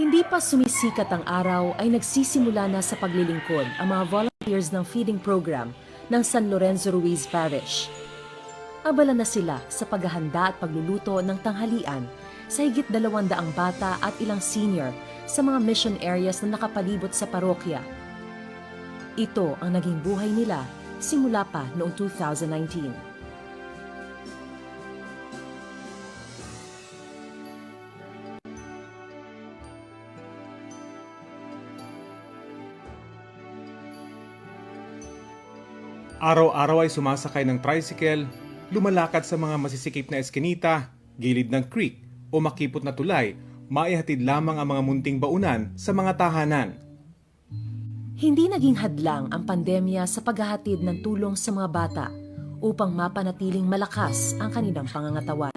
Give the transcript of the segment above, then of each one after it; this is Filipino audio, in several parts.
Hindi pa sumisikat ang araw ay nagsisimula na sa paglilingkod ang mga volunteers ng feeding program ng San Lorenzo Ruiz Parish. Abala na sila sa paghahanda at pagluluto ng tanghalian sa higit 200 bata at ilang senior sa mga mission areas na nakapalibot sa parokya. Ito ang naging buhay nila simula pa noong 2019. Araw-araw ay sumasakay ng tricycle, lumalakad sa mga masisikip na eskinita, gilid ng creek o makipot na tulay, maihatid lamang ang mga munting baunan sa mga tahanan. Hindi naging hadlang ang pandemya sa paghahatid ng tulong sa mga bata upang mapanatiling malakas ang kanilang pangangatawan.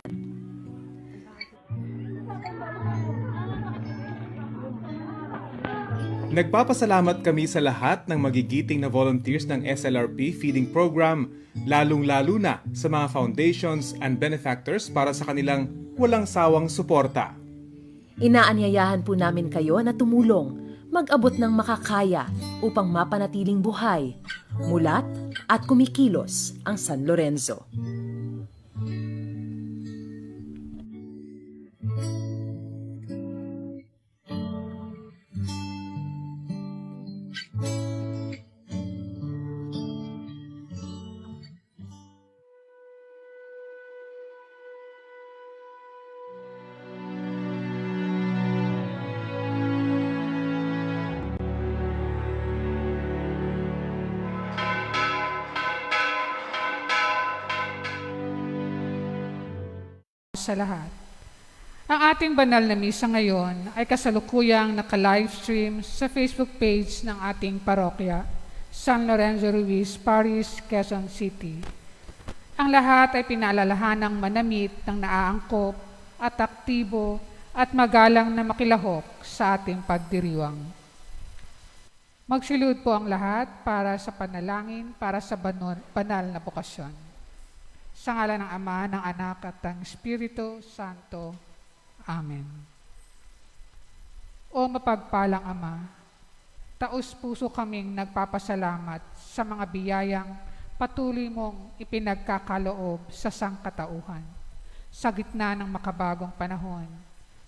Nagpapasalamat kami sa lahat ng magigiting na volunteers ng SLRP Feeding Program, lalong-lalo na sa mga foundations and benefactors para sa kanilang walang sawang suporta. Inaanyayahan po namin kayo na tumulong, mag-abot ng makakaya upang mapanatiling buhay, mulat at kumikilos ang San Lorenzo. Sa lahat. Ang ating banal na misa ngayon ay kasalukuyang naka-livestream sa Facebook page ng ating parokya, San Lorenzo Ruiz Parish, Quezon City. Ang lahat ay pinaalalahanang manamit ng naaangkop at aktibo at magalang na makilahok sa ating pagdiriwang. Magsilud po ang lahat para sa panalangin para sa banal na bukasyon. Sa ngalan ng Ama, ng Anak at ng Espiritu Santo. Amen. O mapagpalang Ama, taos-puso kaming nagpapasalamat sa mga biyayang patuloy mong ipinagkakaloob sa sangkatauhan, sa gitna ng makabagong panahon,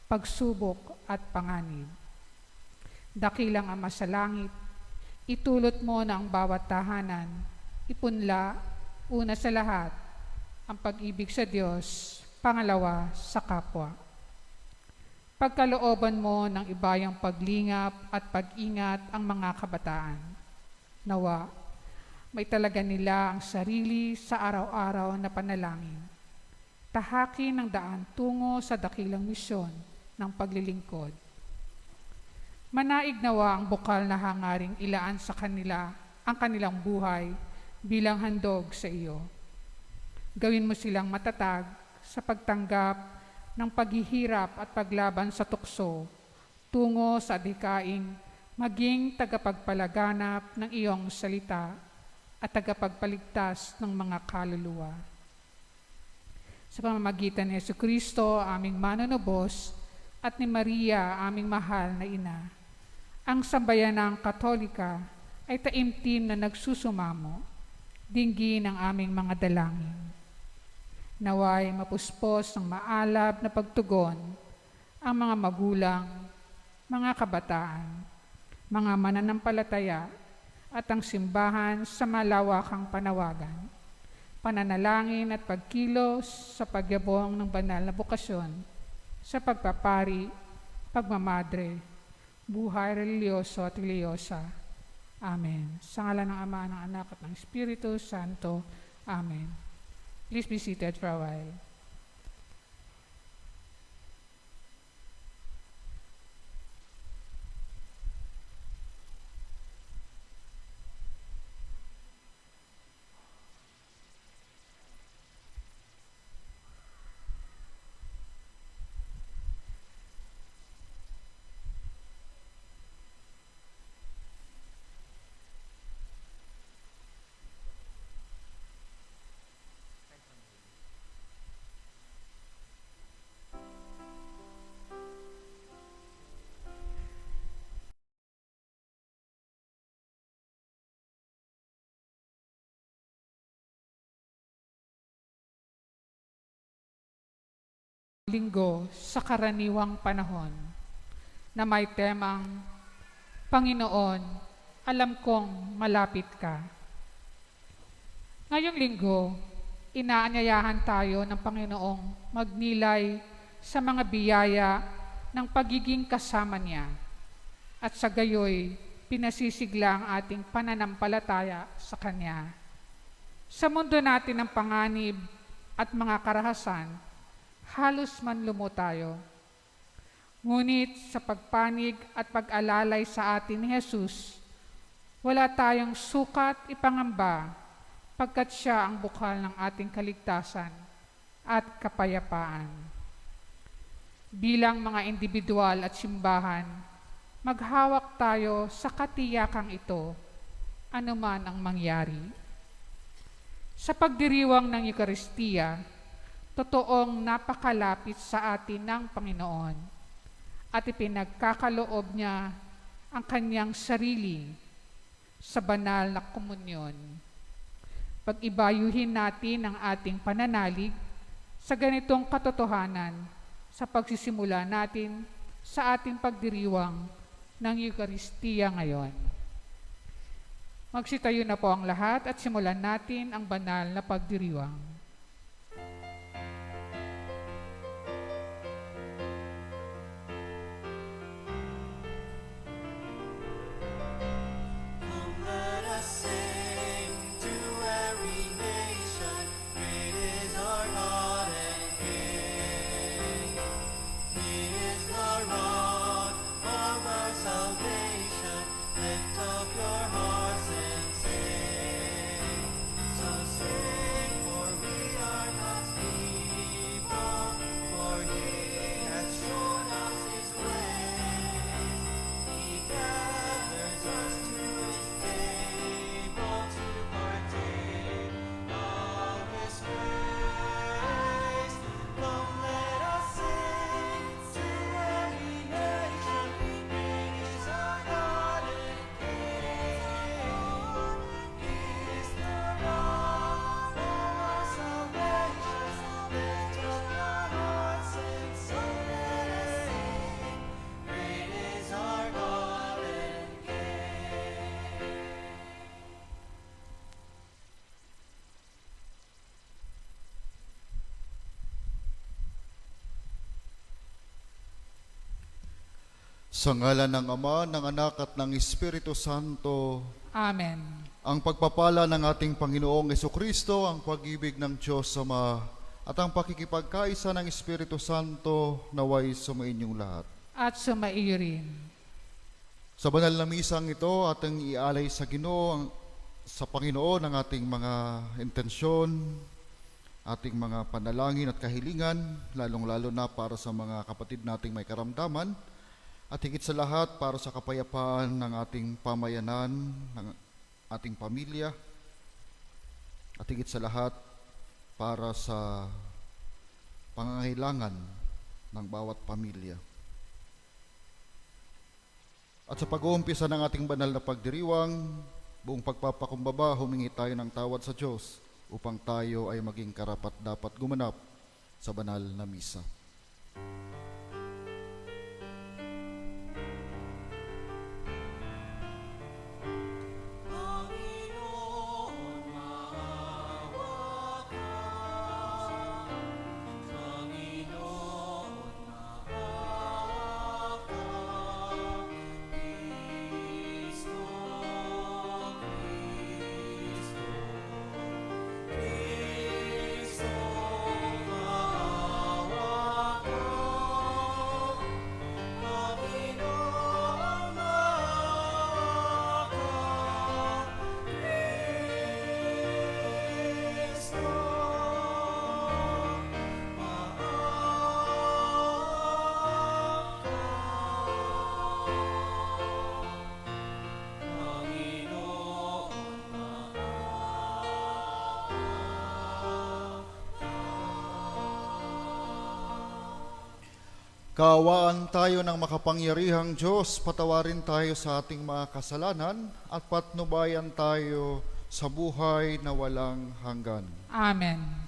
pagsubok at panganib. Dakilang Ama sa langit, itulot mo na ang bawat tahanan, ipunla, una sa lahat, ang pag-ibig sa Diyos, pangalawa sa kapwa. Pagkalooban mo ng ibayang paglingap at pag-ingat ang mga kabataan. Nawa, may talaga nila ang sarili sa araw-araw na panalangin. Tahakin ang daan tungo sa dakilang misyon ng paglilingkod. Manaig nawa ang bukal na hangaring ilaan sa kanila ang kanilang buhay bilang handog sa iyo. Gawin mo silang matatag sa pagtanggap ng paghihirap at paglaban sa tukso tungo sa adhikaing maging tagapagpalaganap ng iyong salita at tagapagpaligtas ng mga kaluluwa. Sa pamamagitan ni Jesucristo, aming manunubos, at ni Maria, aming mahal na ina, ang sambayanang Katolika ay taimtim na nagsusumamo, dinggin ang aming mga dalangin. Naway mapuspos ng maalab na pagtugon ang mga magulang, mga kabataan, mga mananampalataya at ang simbahan sa malawakang panawagan, pananalangin at pagkilos sa pagyabong ng banal na bukasyon, sa pagpapari, pagmamadre, buhay religyoso at religyosa. Amen. Sa ngalan ng Ama, ng Anak at ng Espiritu Santo. Amen. Please be seated for a while. linggo sa karaniwang panahon na may temang, Panginoon, alam kong malapit ka. Ngayong linggo, inaanyayahan tayo ng Panginoong magnilay sa mga biyaya ng pagiging kasama niya at sa gayoy pinasisigla ang ating pananampalataya sa Kanya. Sa mundo natin ng panganib at mga karahasan, halos manlumo tayo. Ngunit sa pagpanig at pag-alalay sa atin ni Jesus, wala tayong sukat ipangamba pagkat siya ang bukal ng ating kaligtasan at kapayapaan. Bilang mga individual at simbahan, maghawak tayo sa katiyakang ito, anuman ang mangyari. Sa pagdiriwang ng Eucharistia, totoong napakalapit sa atin ng Panginoon at ipinagkakaloob niya ang kanyang sarili sa banal na komunyon. Pag-ibayuhin natin ang ating pananalig sa ganitong katotohanan sa pagsisimula natin sa ating pagdiriwang ng Eucharistia ngayon. Magsitayo na po ang lahat at simulan natin ang banal na pagdiriwang. Sa ngalan ng Ama, ng Anak at ng Espiritu Santo. Amen. Ang pagpapala ng ating Panginoong Jesucristo, ang pag-ibig ng Diyos Ama, at ang pakikipagkaisa ng Espiritu Santo naway sumainyong lahat. At sumaiyo rin. Sa banal na misang ito, ating ialay sa Ginoo, sa Panginoon ang ating mga intensyon, ating mga panalangin at kahilingan, lalong-lalo na para sa mga kapatid nating may karamdaman, at higit sa lahat para sa kapayapaan ng ating pamayanan, ng ating pamilya, at higit sa lahat para sa pangangailangan ng bawat pamilya. At sa pag-uumpisa ng ating banal na pagdiriwang, buong pagpapakumbaba, humingi tayo ng tawad sa Diyos upang tayo ay maging karapat-dapat gumanap sa banal na misa. Kaawaan tayo ng makapangyarihang Diyos, patawarin tayo sa ating mga kasalanan at patnubayan tayo sa buhay na walang hanggan. Amen.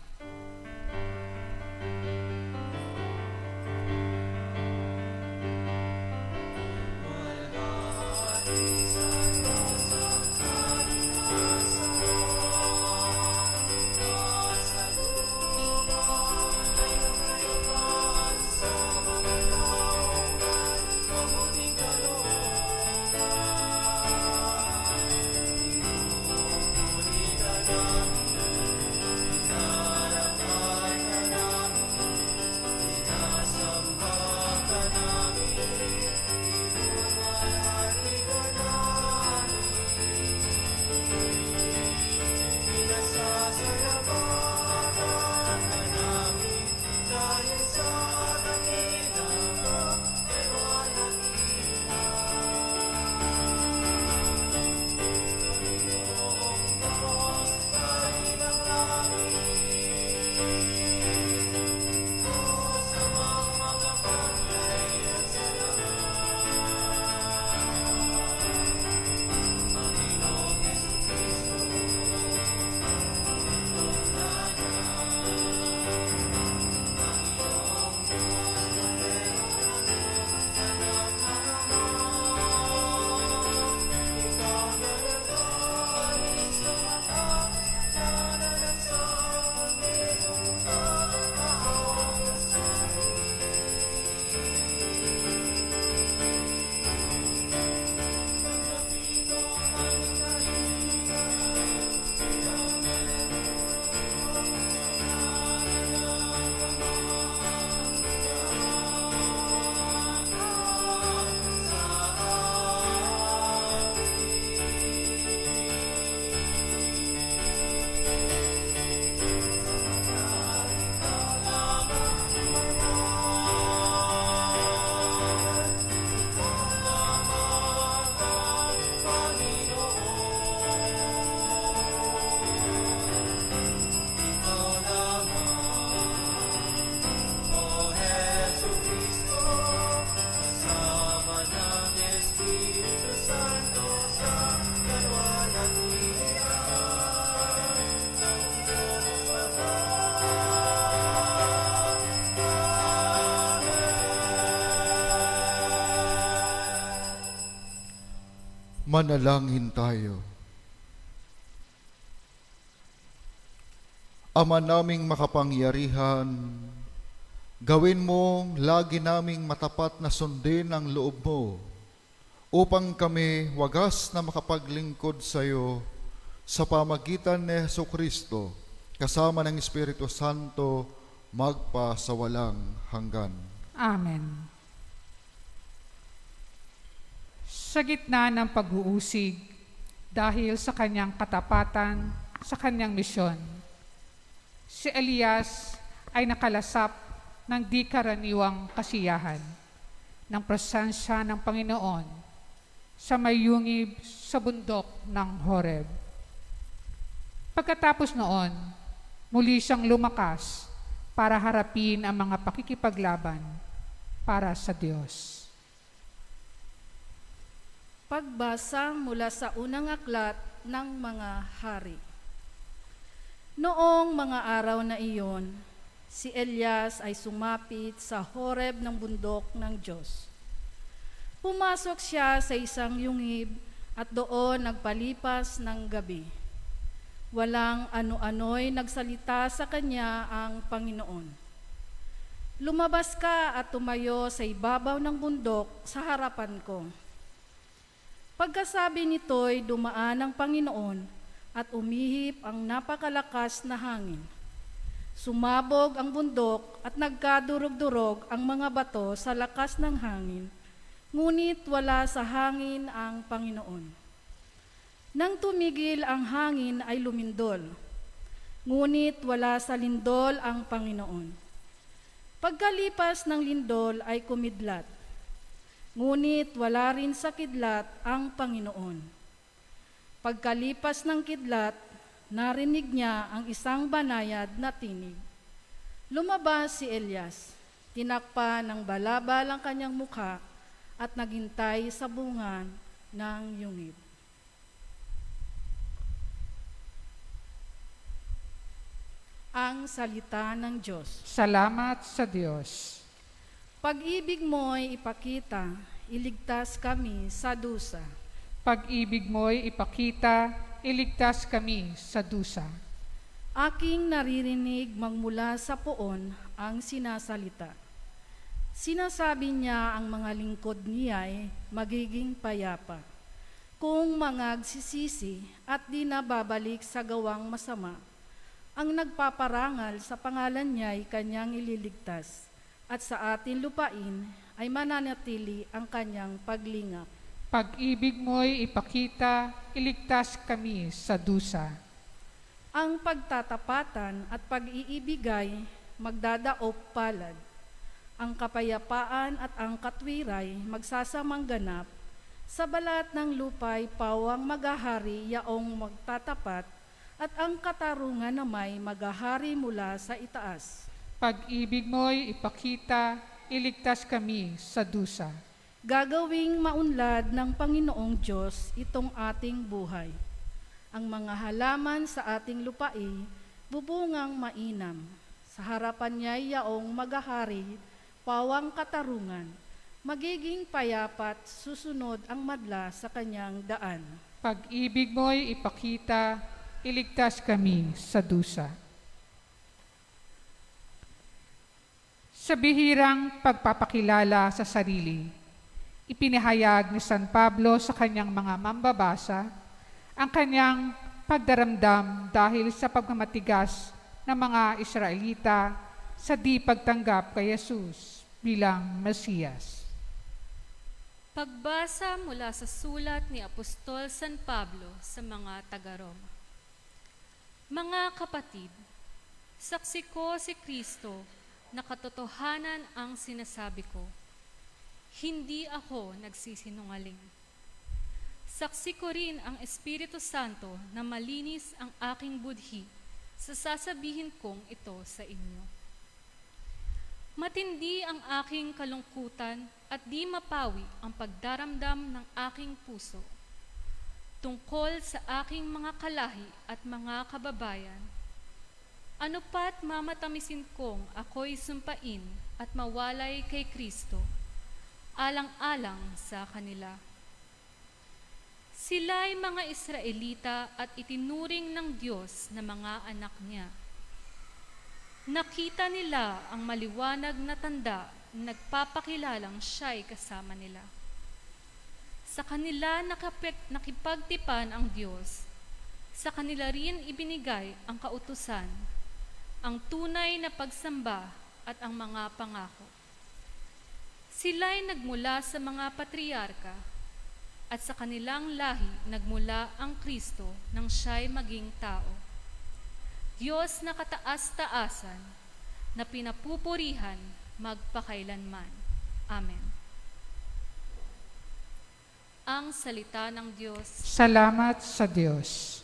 Manalangin tayo. Ama naming makapangyarihan, gawin mong lagi naming matapat na sundin ang loob mo upang kami wagas na makapaglingkod sa iyo sa pamagitan ni Jesucristo kasama ng Espiritu Santo magpa sa walang hanggan. Amen. Sa gitna ng pag-uusig, dahil sa kanyang katapatan, sa kanyang misyon, si Elias ay nakalasap ng di karaniwang kasiyahan ng presensya ng Panginoon sa mayungib sa bundok ng Horeb. Pagkatapos noon, muli siyang lumakas para harapin ang mga pakikipaglaban para sa Diyos. Pagbasa mula sa unang aklat ng mga hari. Noong mga araw na iyon, si Elias ay sumapit sa Horeb ng bundok ng Diyos. Pumasok siya sa isang yungib at doon nagpalipas ng gabi. Walang ano-ano'y nagsalita sa kanya ang Panginoon. Lumabas ka at tumayo sa ibabaw ng bundok sa harapan ko. Pagkasabi nito'y dumaan ang Panginoon at umihip ang napakalakas na hangin. Sumabog ang bundok at nagkadurog-durog ang mga bato sa lakas ng hangin, ngunit wala sa hangin ang Panginoon. Nang tumigil ang hangin ay lumindol, ngunit wala sa lindol ang Panginoon. Pagkalipas ng lindol ay kumidlat, ngunit wala rin sa kidlat ang Panginoon. Pagkalipas ng kidlat, narinig niya ang isang banayad na tinig. Lumabas si Elias, tinakpa ng balabal ang kanyang mukha at naghintay sa bungan ng yungib. Ang salita ng Diyos. Salamat sa Diyos. Pag-ibig mo'y ipakita, iligtas kami sa dusa. Pag-ibig mo'y ipakita, iligtas kami sa dusa. Aking naririnig magmula sa poon ang sinasalita. Sinasabi niya ang mga lingkod niya'y magiging payapa. Kung mangagsisisi at di na babalik sa gawang masama, ang nagpaparangal sa pangalan niya'y kanyang ililigtas, at sa ating lupain ay mananatili ang kanyang paglingap. Pag-ibig mo'y ipakita, iligtas kami sa dusa. Ang pagtatapatan at pag-iibigay magdadaop palad. Ang kapayapaan at ang katwiray magsasamang ganap. Sa balat ng lupay pawang maghahari yaong magtatapat, at ang katarungan na may maghahari mula sa itaas. Pag-ibig mo'y ipakita, iligtas kami sa dusa. Gagawing maunlad ng Panginoong Diyos itong ating buhay. Ang mga halaman sa ating lupain, bubungang mainam. Sa harapan niya yaong maghahari, pawang katarungan. Magiging payapat susunod ang madla sa kanyang daan. Pag-ibig mo'y ipakita, iligtas kami sa dusa. Sa bihirang pagpapakilala sa sarili, ipinahayag ni San Pablo sa kanyang mga mambabasa ang kanyang pagdaramdam dahil sa pagmamatigas ng mga Israelita sa di pagtanggap kay Jesus bilang Mesiyas. Pagbasa mula sa sulat ni Apostol San Pablo sa mga taga-Roma. Mga kapatid, saksi ko si Kristo na katotohanan ang sinasabi ko. Hindi ako nagsisinungaling. Saksi ko rin ang Espiritu Santo na malinis ang aking budhi sa sasabihin kong ito sa inyo. Matindi ang aking kalungkutan at di mapawi ang pagdaramdam ng aking puso tungkol sa aking mga kalahi at mga kababayan. Ano pat mamatamisin kong ako'y sumpain at mawalay kay Kristo, alang-alang sa kanila. Sila'y mga Israelita at itinuring ng Diyos na mga anak niya. Nakita nila ang maliwanag na tanda na nagpapakilalang siya'y kasama nila. Sa kanila nakipagtipan ang Diyos. Sa kanila rin ibinigay ang kautusan, ang tunay na pagsamba at ang mga pangako. Sila'y nagmula sa mga patriarka at sa kanilang lahi nagmula ang Kristo nang siya'y maging tao. Diyos na kataas-taasan, na pinapupurihan magpakailanman. Amen. Ang salita ng Diyos. Salamat sa Diyos.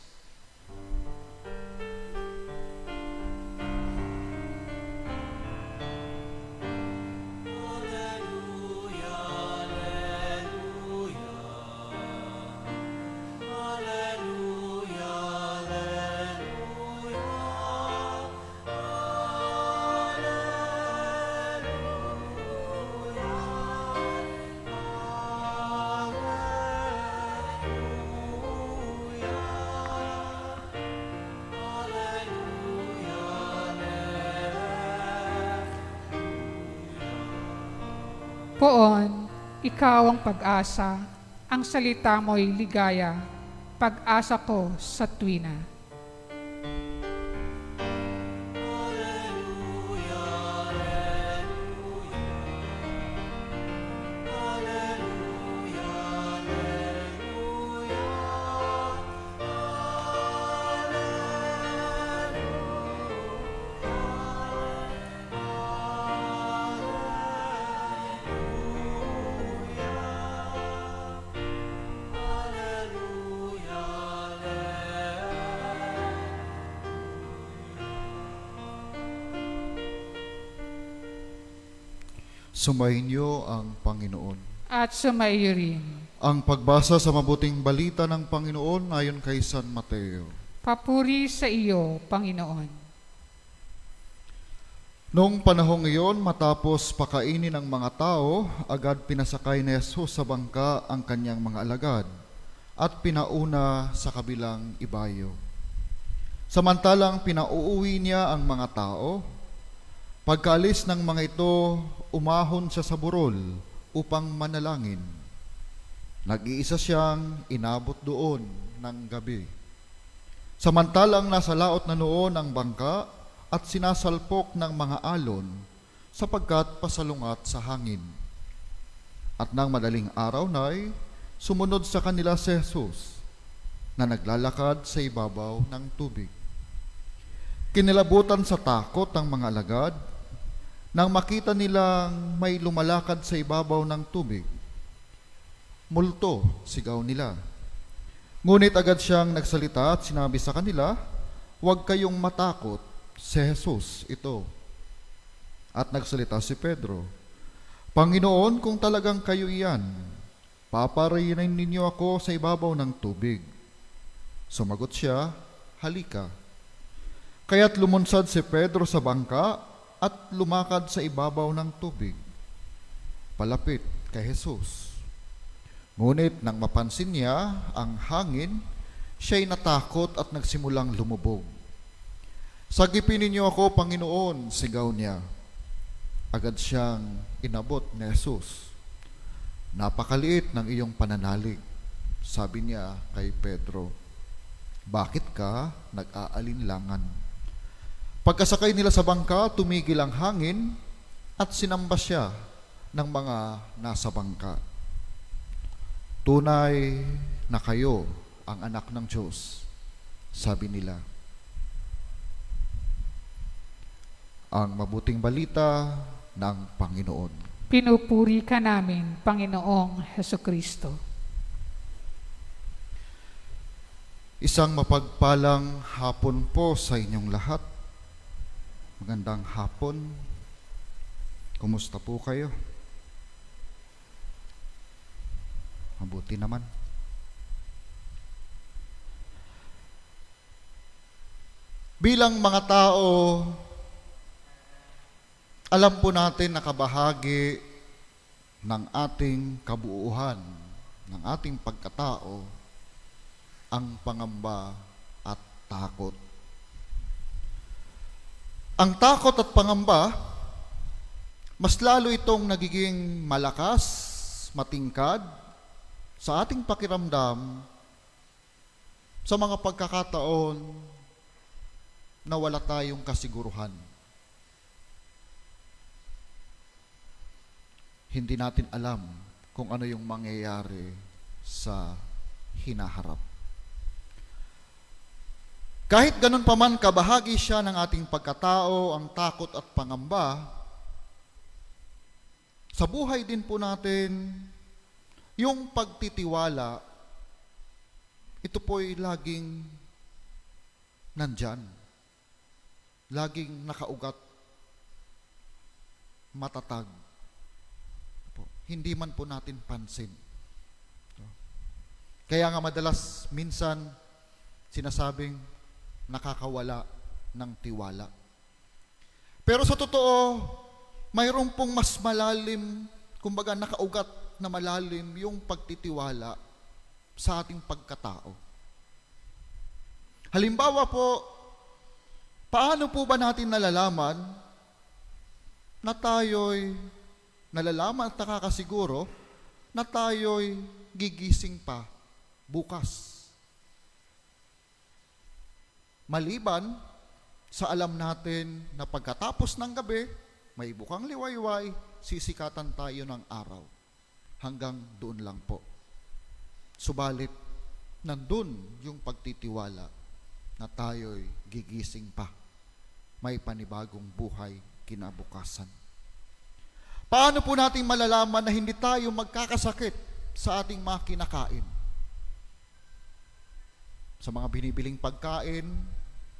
Poon, ikaw ang pag-asa, ang salita mo'y ligaya, pag-asa ko sa tuwina. Sumainyo ang Panginoon. At sumaiyo rin. Ang pagbasa sa mabuting balita ng Panginoon ayon kay San Mateo. Papuri sa iyo, Panginoon. Noong panahong iyon, matapos pakainin ng mga tao, agad pinasakay ni Jesus sa bangka ang kanyang mga alagad at pinauna sa kabilang ibayo. Samantalang pinauuwi niya ang mga tao, pagkaalis ng mga ito, umahon siya sa burol upang manalangin. Nag-iisa siyang inabot doon ng gabi. Samantalang nasa laot na noon ang bangka at sinasalpok ng mga alon sapagkat pasalungat sa hangin. At nang madaling araw na'y sumunod sa kanila si Jesus na naglalakad sa ibabaw ng tubig. Kinilabutan sa takot ang mga alagad nang makita nilang may lumalakad sa ibabaw ng tubig. Multo, sigaw nila. Ngunit agad siyang nagsalita at sinabi sa kanila, "Huwag kayong matakot, si Jesus ito." At nagsalita si Pedro, "Panginoon, kung talagang kayo iyan, paparayinin ninyo ako sa ibabaw ng tubig." Sumagot siya, "Halika." Kaya't lumunsad si Pedro sa bangka at lumakad sa ibabaw ng tubig, palapit kay Jesus. Ngunit nang mapansin niya ang hangin, siya'y natakot at nagsimulang lumubog. "Sagipin ninyo ako, Panginoon," sigaw niya. Agad siyang inabot ni Jesus. "Napakaliit ng iyong pananalig," sabi niya kay Pedro. "Bakit ka nag-aalinlangan?" Pagkasakay nila sa bangka, tumigil ang hangin at sinamba siya ng mga nasa bangka. "Tunay na kayo ang anak ng Diyos," sabi nila. Ang mabuting balita ng Panginoon. Pinupuri ka namin, Panginoong Hesukristo. Isang mapagpalang hapon po sa inyong lahat. Magandang hapon. Kumusta po kayo? Mabuti naman. Bilang mga tao, alam po natin na kabahagi ng ating kabuuhan, ng ating pagkatao, ang pangamba at takot. Ang takot at pangamba, mas lalo itong nagiging malakas, matingkad sa ating pakiramdam sa mga pagkakataon na wala tayong kasiguruhan. Hindi natin alam kung ano yung mangyayari sa hinaharap. Kahit ganun pa man kabahagi siya ng ating pagkatao, ang takot at pangamba, sa buhay din po natin, yung pagtitiwala, ito po'y laging nandyan. Laging nakaugat, matatag. Hindi man po natin pansin. Kaya nga madalas, minsan, sinasabing nakakawala ng tiwala. Pero sa totoo, mayroon pong mas malalim, kumbaga nakaugat na malalim yung pagtitiwala sa ating pagkatao. Halimbawa po, paano po ba natin nalalaman na tayo'y nalalaman at nakakasiguro na tayo'y gigising pa bukas? Maliban sa alam natin na pagkatapos ng gabi, may bukang liwayway, sisikatan tayo ng araw. Hanggang doon lang po. Subalit, nandun yung pagtitiwala na tayo'y gigising pa. May panibagong buhay kinabukasan. Paano po natin malalaman na hindi tayo magkakasakit sa ating mga kinakain? Sa mga binibiling pagkain,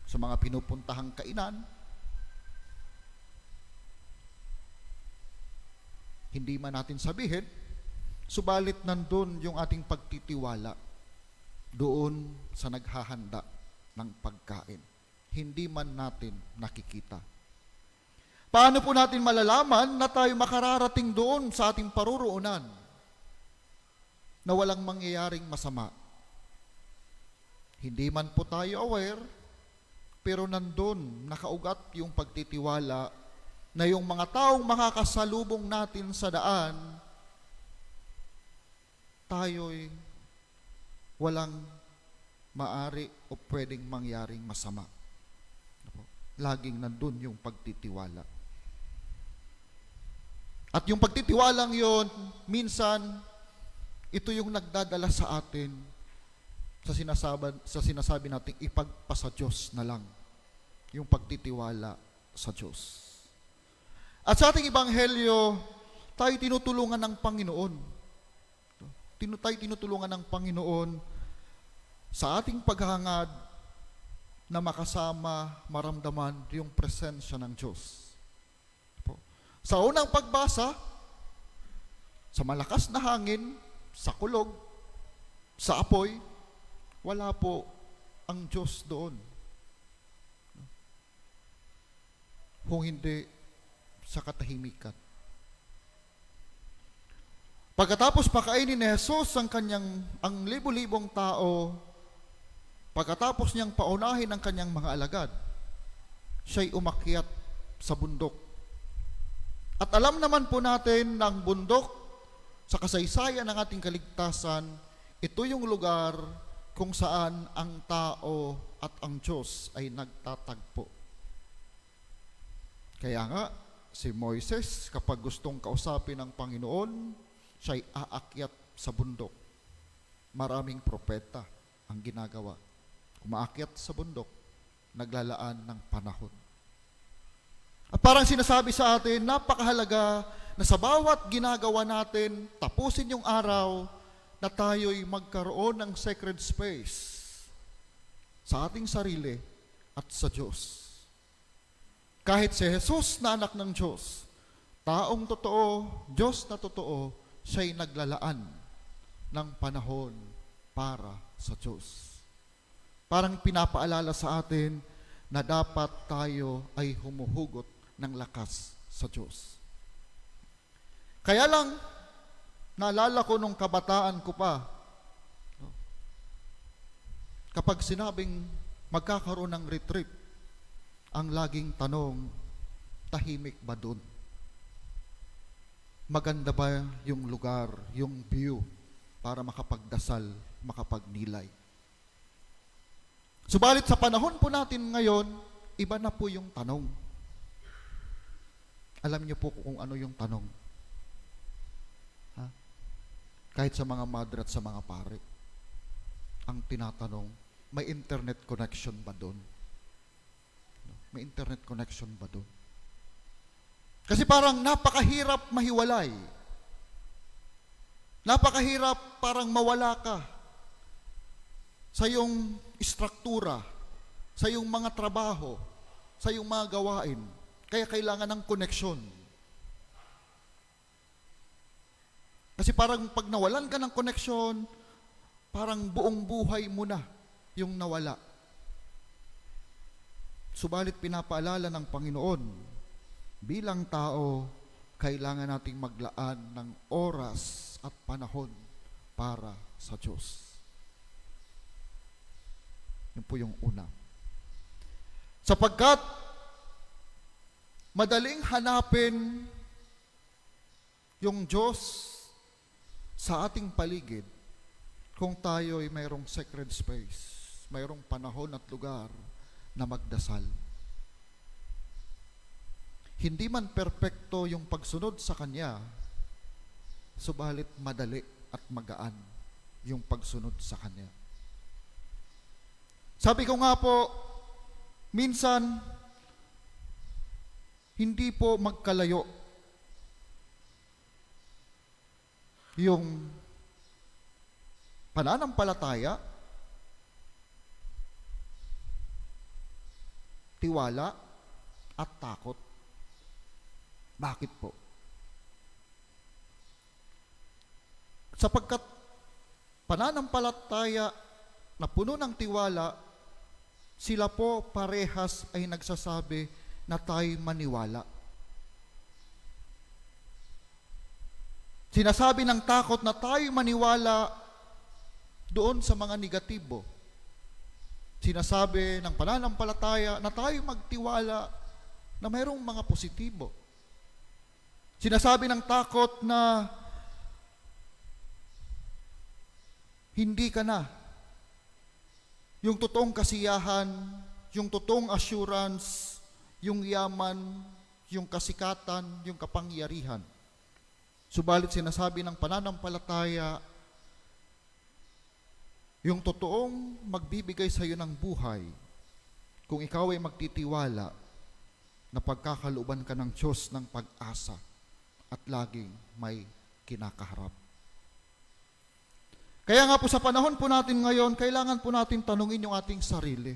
sa mga pinupuntahang kainan, hindi man natin sabihin, subalit nandun yung ating pagtitiwala doon sa naghahanda ng pagkain. Hindi man natin nakikita. Paano po natin malalaman na tayo makararating doon sa ating paruroonan na walang mangyayaring masama? Hindi man po tayo aware, pero nandun nakaugat yung pagtitiwala na yung mga taong makakasalubong natin sa daan, tayo'y walang maari o pwedeng mangyaring masama. Laging nandun yung pagtitiwala. At yung pagtitiwalang yon, minsan, ito yung nagdadala sa atin sa sinasabi nating ipagpasa Diyos na lang yung pagtitiwala sa Diyos. At sa ating ebanghelyo, tayo tinutulungan ng Panginoon. Tayo tinutulungan ng Panginoon sa ating paghangad na makasama, maramdaman yung presensya ng Diyos. Sa unang pagbasa, sa malakas na hangin, sa kulog, sa apoy, wala po ang Diyos doon. Kung hindi sa katahimikan. Pagkatapos pakainin ni Jesus ang libo-libong tao, pagkatapos niyang paunahin ang kanyang mga alagad, siya'y umakyat sa bundok. At alam naman po natin na ang bundok sa kasaysayan ng ating kaligtasan, ito yung lugar kung saan ang tao at ang Diyos ay nagtatagpo. Kaya nga, si Moises, kapag gustong kausapin ng Panginoon, siya'y aakyat sa bundok. Maraming propeta ang ginagawa. Umaakyat sa bundok, naglalaan ng panahon. At parang sinasabi sa atin, napakahalaga na sa bawat ginagawa natin, tapusin yung araw na tayo'y magkaroon ng sacred space sa ating sarili at sa Diyos. Kahit si Jesus na anak ng Diyos, taong totoo, Diyos na totoo, siya'y naglalaan ng panahon para sa Diyos. Parang pinapaalala sa atin na dapat tayo ay humuhugot ng lakas sa Diyos. Kaya lang, naalala ko nung kabataan ko pa, Kapag sinabing magkakaroon ng retreat, ang laging tanong, tahimik ba doon? Maganda ba yung lugar, yung view, para makapagdasal, makapagnilay? Subalit sa panahon po natin ngayon, iba na po yung tanong. Alam niyo po kung ano yung tanong. Ha? Kahit sa mga madre at sa mga pare, ang tinatanong, may internet connection ba doon? May internet connection ba doon? Kasi parang napakahirap mahiwalay. Napakahirap parang mawala ka sa iyong istruktura, sa iyong mga trabaho, sa iyong mga gawain. Kaya kailangan ng koneksyon. Kasi parang pag nawalan ka ng koneksyon, parang buong buhay mo na yung nawala. Subalit pinapaalala ng Panginoon, bilang tao, kailangan nating maglaan ng oras at panahon para sa Diyos. Yun po yung una. Sapagkat madaling hanapin yung Diyos sa ating paligid kung tayo ay mayroong sacred space, mayroong panahon at lugar na magdasal. Hindi man perpekto yung pagsunod sa Kanya, subalit madali at magaan yung pagsunod sa Kanya. Sabi ko nga po, minsan, hindi po magkalayo yung pananampalataya, tiwala, at takot. Bakit po? Sapagkat pananampalataya na puno ng tiwala, sila po parehas ay nagsasabi na tayo maniwala. Sinasabi ng takot na tayo maniwala doon sa mga negatibo. Sinasabi ng pananampalataya na tayo magtiwala na mayroong mga positibo. Sinasabi ng takot na hindi ka na. Yung totoong kasiyahan, yung totoong assurance, yung yaman, yung kasikatan, yung kapangyarihan. Subalit sinasabi ng pananampalataya, yung totoong magbibigay sa iyo ng buhay, kung ikaw ay magtitiwala na pagkakalooban ka ng Diyos ng pag-asa at laging may kinakaharap. Kaya nga po sa panahon po natin ngayon, kailangan po natin tanungin yung ating sarili.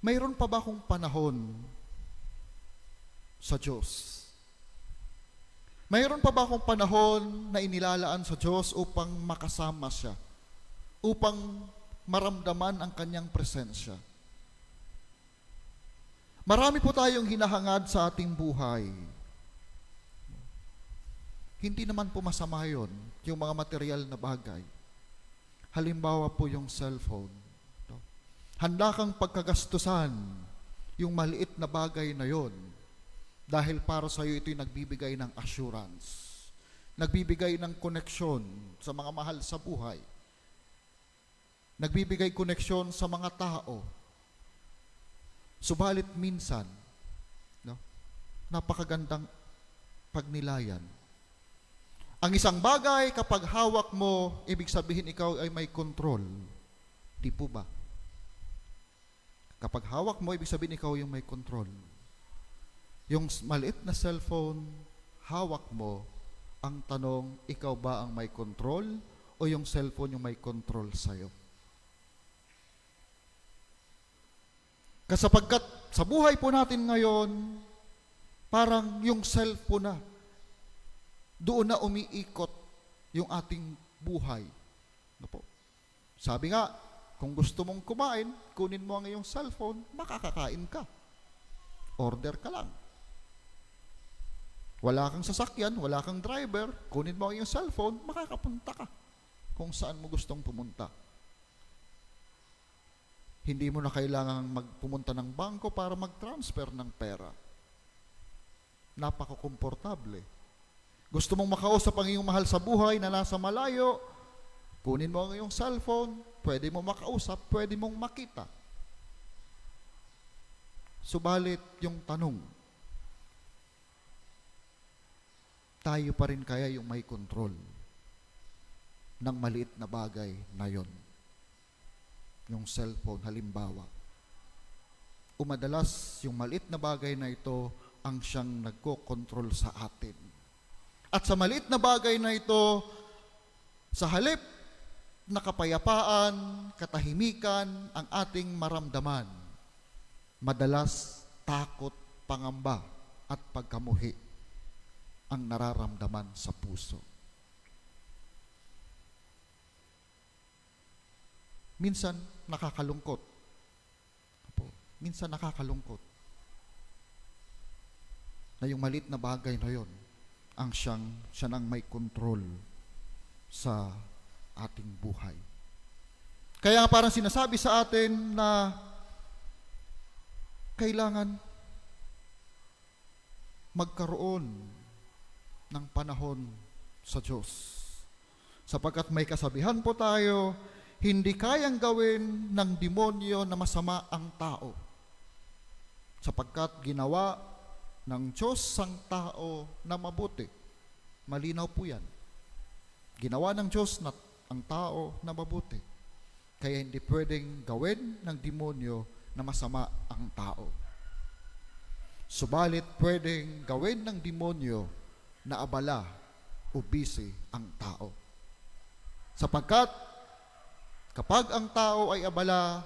Mayroon pa ba akong panahon sa Diyos? Mayroon pa ba akong panahon na inilalaan sa Diyos upang makasama siya? Upang maramdaman ang kanyang presensya? Marami po tayong hinahangad sa ating buhay. Hindi naman po masama yun, yung mga material na bagay. Halimbawa po yung cellphone. Handa kang pagkagastusan yung maliit na bagay na yon dahil para sa iyo ito'y nagbibigay ng assurance, nagbibigay ng koneksyon sa mga mahal sa buhay, nagbibigay koneksyon sa mga tao. Subalit minsan, napakagandang pagnilayan. Ang isang bagay, kapag hawak mo, ibig sabihin ikaw ay may control. Di po ba? Kapag hawak mo, ibig sabihin ikaw yung may control. Yung maliit na cellphone, hawak mo, ang tanong, ikaw ba ang may control o yung cellphone yung may control sa'yo? Kasapagkat sa buhay po natin ngayon, parang yung cellphone na, doon na umiikot yung ating buhay. Ano po? Sabi nga, kung gusto mong kumain, kunin mo ang iyong cellphone, makakakain ka. Order ka lang. Wala kang sasakyan, wala kang driver, kunin mo ang iyong cellphone, makakapunta ka kung saan mo gustong pumunta. Hindi mo na kailangang magpumunta ng bangko para mag-transfer ng pera. Napaka-komportable. Gusto mong makausap ang iyong mahal sa buhay na nasa malayo, kunin mo ang iyong cellphone, pwede mo makausap, pwede mong makita. Subalit yung tanong, tayo pa rin kaya yung may control ng maliit na bagay na yon? Yung cellphone halimbawa. Madalas yung maliit na bagay na ito ang siyang nagko-control sa atin. At sa maliit na bagay na ito, sa halip na kapayapaan, katahimikan ang ating maramdaman, madalas takot, pangamba at pagkamuhi ang nararamdaman sa puso. Minsan nakakalungkot. Minsan nakakalungkot na yung maliit na bagay na yon ang siya nang may control sa ating buhay. Kaya parang sinasabi sa atin na kailangan magkaroon ng panahon sa Diyos. Sapagkat may kasabihan po tayo, hindi kayang gawin ng demonyo na masama ang tao. Sapagkat ginawa ng Diyos ang tao na mabuti. Malinaw po yan. Ginawa ng Diyos na ang tao na mabuti. Kaya hindi pwedeng gawin ng demonyo na masama ang tao. Subalit pwedeng gawin ng demonyo na abala o busy ang tao. Sapagkat kapag ang tao ay abala,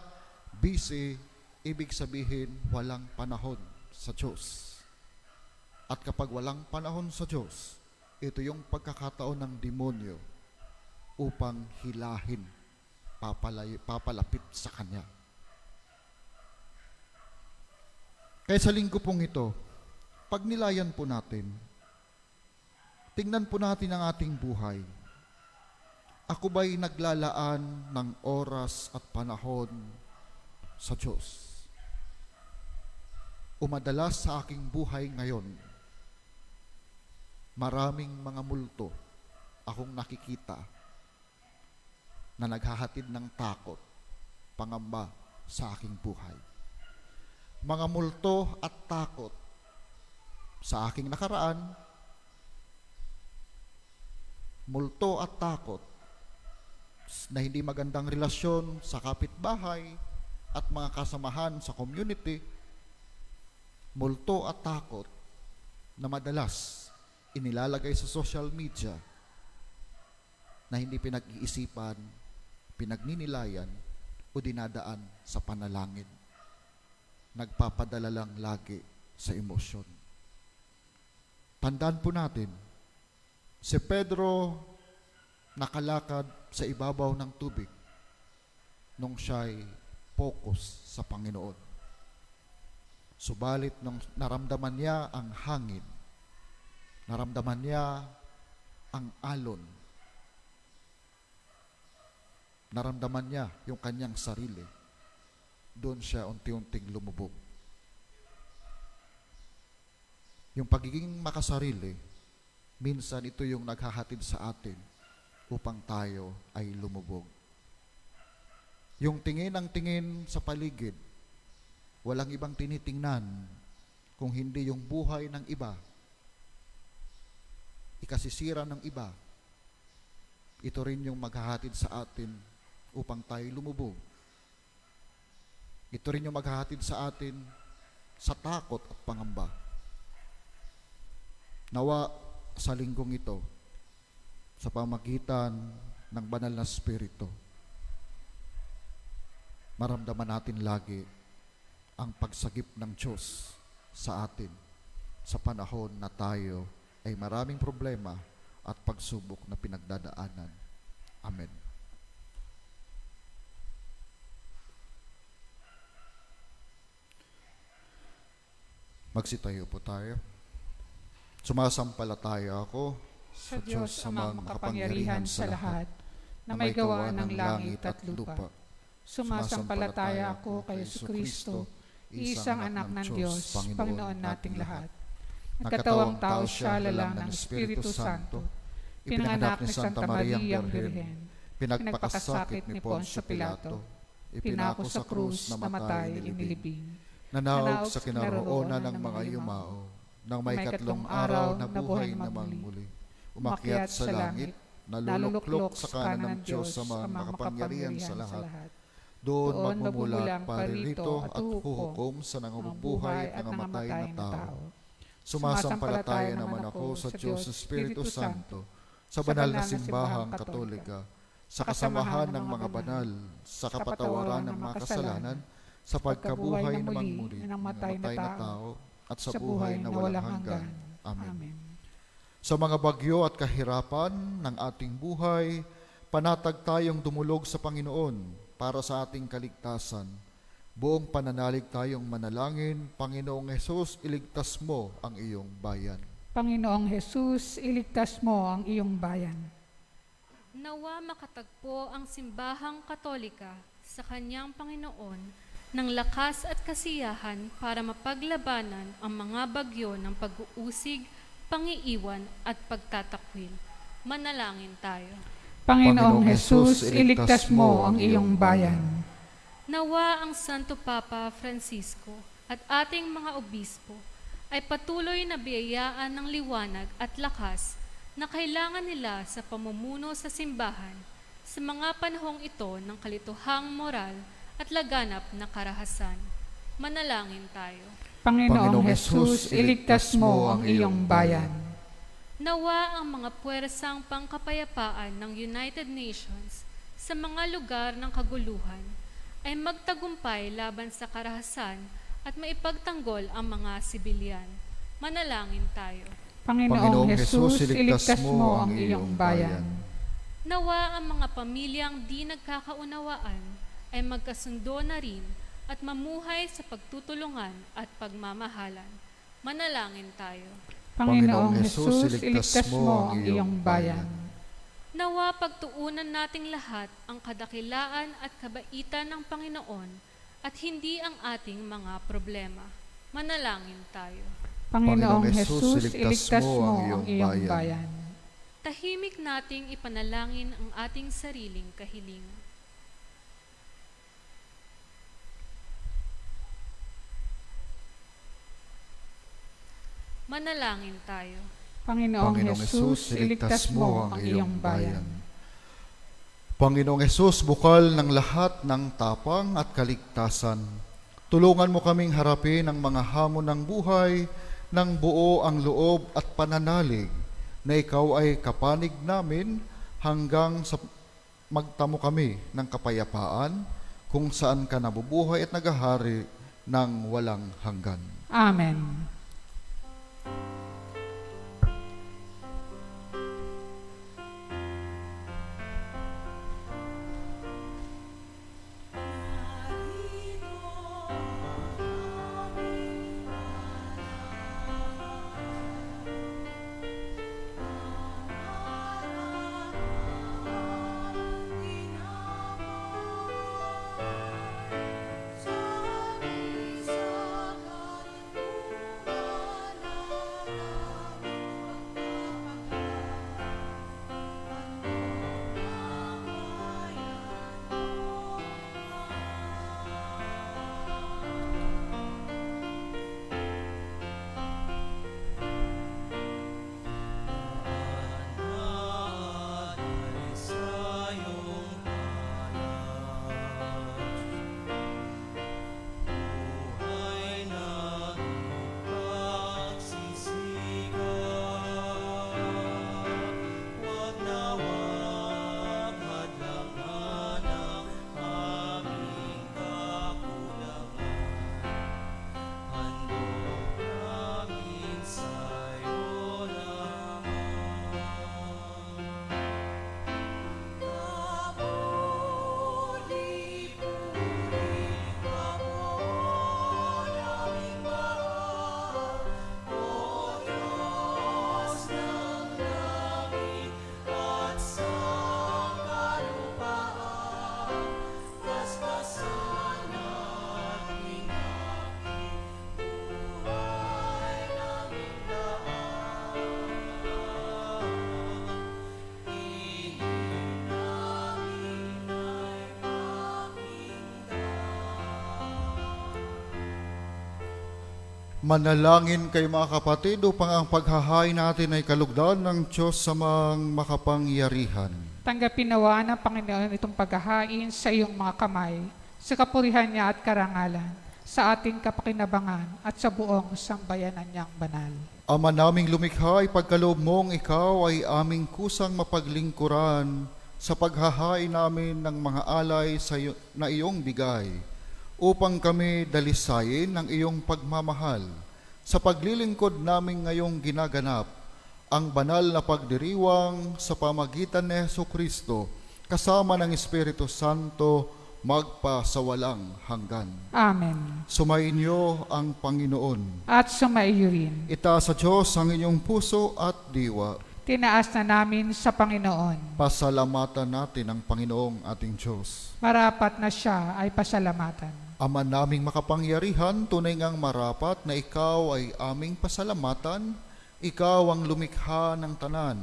busy, ibig sabihin walang panahon sa Diyos. At kapag walang panahon sa Diyos, ito yung pagkakataon ng demonyo upang hilahin, papalapit sa Kanya. Kaya sa linggo pong ito, pag nilayan po natin, tingnan po natin ang ating buhay. Ako ba'y naglalaan ng oras at panahon sa Diyos? O madalas sa aking buhay ngayon, maraming mga multo akong nakikita na naghahatid ng takot, pangamba sa aking buhay. Mga multo at takot sa aking nakaraan, multo at takot na hindi magandang relasyon sa kapitbahay at mga kasamahan sa community, multo at takot na madalas inilalagay sa social media na hindi pinag-iisipan, pinagninilayan o dinadaan sa panalangin. Nagpapadala lang lagi sa emosyon. Tandaan po natin, si Pedro nakalakad sa ibabaw ng tubig nung siya'y focus sa Panginoon. Subalit nung naramdaman niya ang hangin, naramdaman niya ang alon, naramdaman niya yung kanyang sarili, doon siya unti-unting lumubog. Yung pagiging makasarili, minsan ito yung naghahatid sa atin upang tayo ay lumubog. Yung tingin ang tingin sa paligid, walang ibang tinitingnan kung hindi yung buhay ng iba, ikasisira ng iba. Ito rin yung maghahatid sa atin upang tayo lumubog. Ito rin yung maghahatid sa atin sa takot at pangamba. Nawa sa linggong ito, sa pamagitan ng banal na Espiritu, maramdaman natin lagi ang pagsagip ng Diyos sa atin sa panahon na tayo ay maraming problema at pagsubok na pinagdadaanan. Amen. Magsitayo po tayo. Sumasampalataya ako Sa Diyos amang makapangyarihan sa lahat, na may gawa ng langit at lupa. Sumasampalataya ako kay Jesucristo, isang anak ng Diyos, Panginoon nating lahat. Nagkatawang tao siya lalang ng Espiritu Santo, pinanganak ni Santa Maria ang Birhen, pinagpakasakit ni Poncio Pilato, ipinako sa krus, namatay, inilibing, nanaog sa kinaroonan ng mga yumao, nang may katlong araw na buhay namang muli, umakyat sa langit, naluluklok sa kanan ng Diyos sa mga makapangyarihan sa lahat. Doon magmumulat paririto at huhukom sa nangabubuhay at nangamatay na tao. Sumasampalataya naman ako sa Diyos Espiritu Santo, sa banal na simbahang katolika, sa kasamahan ng mga banal, sa kapatawaran ng mga kasalanan, sa pagkabuhay namang muli ng matay na tao, at sa buhay na walang hanggan. Amen. Sa mga bagyo at kahirapan ng ating buhay, panatag tayong dumulog sa Panginoon para sa ating kaligtasan. Buong pananalig tayong manalangin, Panginoong Hesus, iligtas mo ang iyong bayan. Panginoong Hesus, iligtas mo ang iyong bayan. Nawa makatagpo ang simbahang katolika sa kanyang Panginoon ng lakas at kasiyahan para mapaglabanan ang mga bagyo ng pag-uusig, pangiiwan at pagtatakwil. Manalangin tayo. Panginoong Hesus, iligtas mo ang iyong bayan. Nawa ang Santo Papa Francisco at ating mga obispo ay patuloy na biyayaan ng liwanag at lakas na kailangan nila sa pamumuno sa simbahan sa mga panahong ito ng kalituhang moral at laganap na karahasan. Manalangin tayo. Panginoong Hesus, iligtas mo ang iyong bayan. Nawa ang mga puwersang pangkapayapaan ng United Nations sa mga lugar ng kaguluhan ay magtagumpay laban sa karahasan at maipagtanggol ang mga sibilyan. Manalangin tayo. Panginoong Hesus, iligtas mo ang iyong bayan. Nawa ang mga pamilyang di nagkakaunawaan ay magkasundo na rin at mamuhay sa pagtutulungan at pagmamahalan. Manalangin tayo. Panginoong Hesus, iligtas mo ang iyong bayan. Nawa pagtuunan nating lahat ang kadakilaan at kabaitan ng Panginoon at hindi ang ating mga problema. Manalangin tayo. Panginoong Hesus, iligtas mo ang iyong bayan. Tahimik nating ipanalangin ang ating sariling kahilingan. Manalangin tayo. Panginoong Hesus, iligtas mo ang iyong bayan. Panginoong Hesus, bukal ng lahat ng tapang at kaligtasan, tulungan mo kaming harapin ang mga hamon ng buhay ng buo ang loob at pananalig na ikaw ay kapanig namin hanggang sa magtamo kami ng kapayapaan kung saan ka nabubuhay at nagahari ng walang hanggan. Amen. Manalangin kayo mga kapatid upang ang paghahain natin ay kalugdan ng Diyos sa mga makapangyarihan. Tanggapin nawa ng Panginoon itong paghahain sa iyong mga kamay, sa kapurihan niya at karangalan, sa ating kapakinabangan at sa buong sambayanan niyang banal. Ama naming lumikha, ipagkaloob mong ikaw ay aming kusang mapaglingkuran sa paghahain namin ng mga alay na iyong bigay, upang kami dalisayin ng iyong pagmamahal sa paglilingkod namin ngayong ginaganap ang banal na pagdiriwang sa pamagitan ni Jesucristo kasama ng Espiritu Santo magpasawalang hanggan. Amen. Sumainyo ang Panginoon. At sumaiyo rin. Itaas sa Diyos ang inyong puso at diwa. Tinaas na namin sa Panginoon. Pasalamatan natin ang Panginoong ating Diyos. Marapat na siya ay pasalamatan. Ama naming makapangyarihan, tunay ngang marapat na ikaw ay aming pasalamatan. Ikaw ang lumikha ng tanan.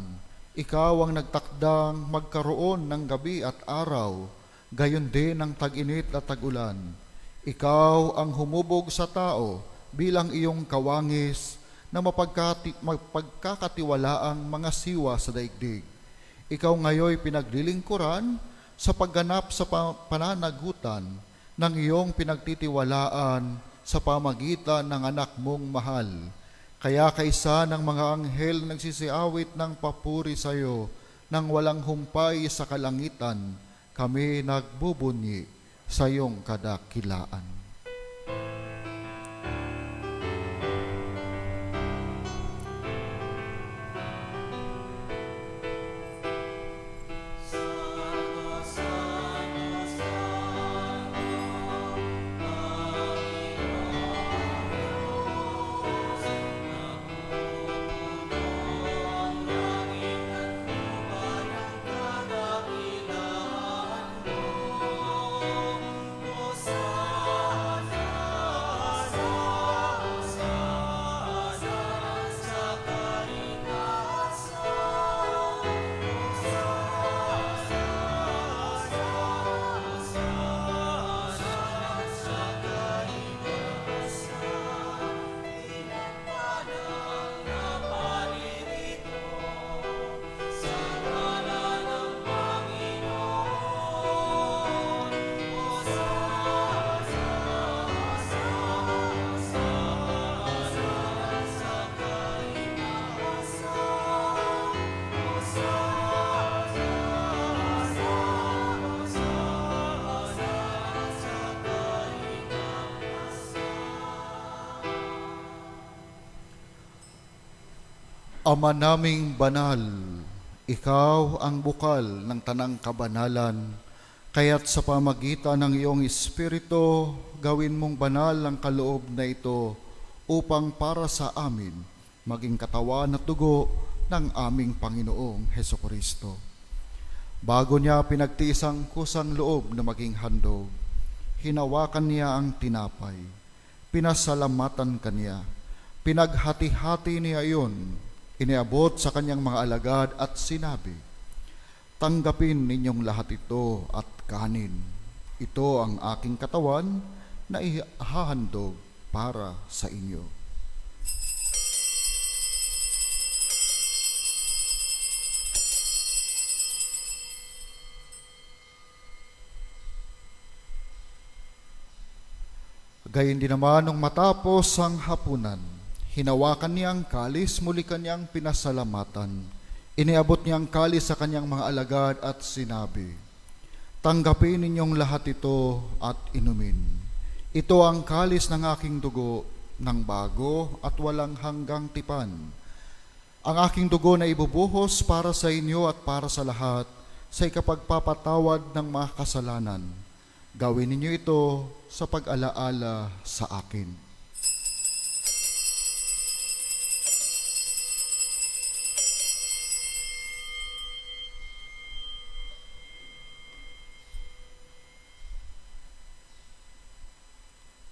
Ikaw ang nagtakdang magkaroon ng gabi at araw, gayon din ng tag-init at tag-ulan. Ikaw ang humubog sa tao bilang iyong kawangis na mapagkakatiwalaang mga siwa sa daigdig. Ikaw ngayoy pinaglilingkuran sa pagganap sa pananagutan ng iyong pinagtitiwalaan sa pamagitan ng anak mong mahal. Kaya kaisa ng mga anghel nagsisiawit ng papuri sa iyo nang walang humpay sa kalangitan, kami nagbubunyi sa iyong kadakilaan. Ama naming banal, ikaw ang bukal ng tanang kabanalan, kaya't sa pamagitan ng iyong Espiritu, gawin mong banal ang kaloob na ito upang para sa amin maging katawan at dugo ng aming Panginoong Hesukristo. Bago niya pinagtiis ang kusang loob na maging handog, hinawakan niya ang tinapay, pinasalamatan kaniya, pinaghati-hati niya iyon, iniabot sa kanyang mga alagad at sinabi, "Tanggapin ninyong lahat ito at kanin. Ito ang aking katawan na ihahandog para sa inyo." Gayon din naman nung matapos ang hapunan, hinawakan niya ang kalis, muli kanyang pinasalamatan. Iniabot niya ang kalis sa kanyang mga alagad at sinabi, "Tanggapin ninyong lahat ito at inumin. Ito ang kalis ng aking dugo ng bago at walang hanggang tipan. Ang aking dugo na ibubuhos para sa inyo at para sa lahat sa ikapagpapatawad ng mga kasalanan. Gawin ninyo ito sa pag-alaala sa akin."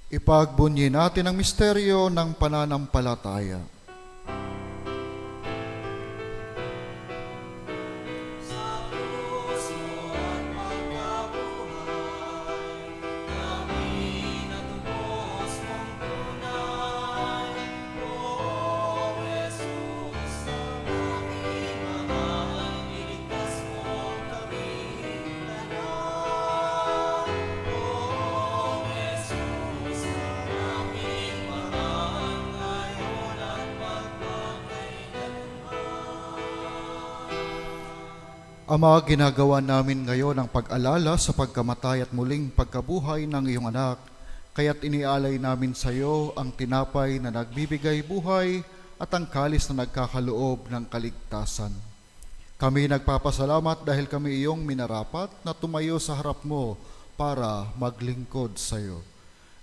Ipagbunyi natin ang misteryo ng pananampalataya. Ama, ginagawa namin ngayon ang pag-alala sa pagkamatay at muling pagkabuhay ng iyong anak, kaya't inialay namin sa iyo ang tinapay na nagbibigay buhay at ang kalis na nagkakaloob ng kaligtasan. Kami nagpapasalamat dahil kami iyong minarapat na tumayo sa harap mo para maglingkod sa iyo.